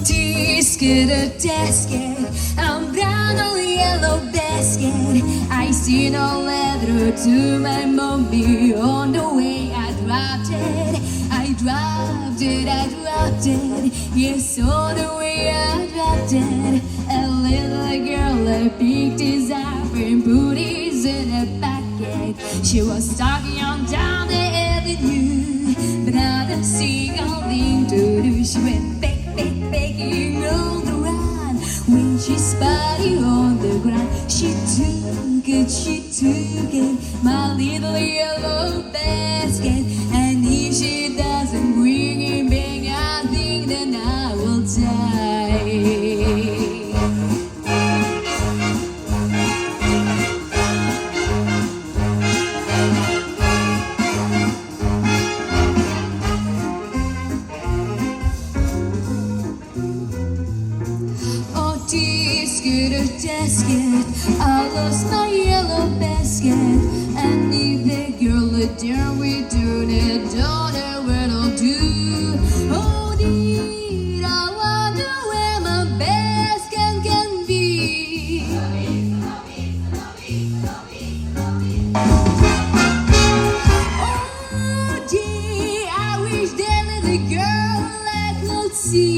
Tisket, a tasket, I'm brown on yellow basket. I see no letter to my mommy. On the way I dropped it, I dropped it, I dropped it. Yes, on the way I dropped it. A little girl I picked his up and put his in a bucket. She was talking on down the avenue, but I don't see a thing to do. She went begging on the run. When she spotted on the ground, she took it, my little yellow basket. And if she doesn't bring it back, I think that I will die. Tisket, a tasket, I lost my yellow basket. And if the girl let down return it, don't know what I'll do. Oh dear, I wonder where my basket can be. Oh dear, I wish that little girl I could see.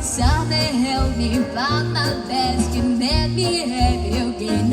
Something helped me find my basket, made me happy again.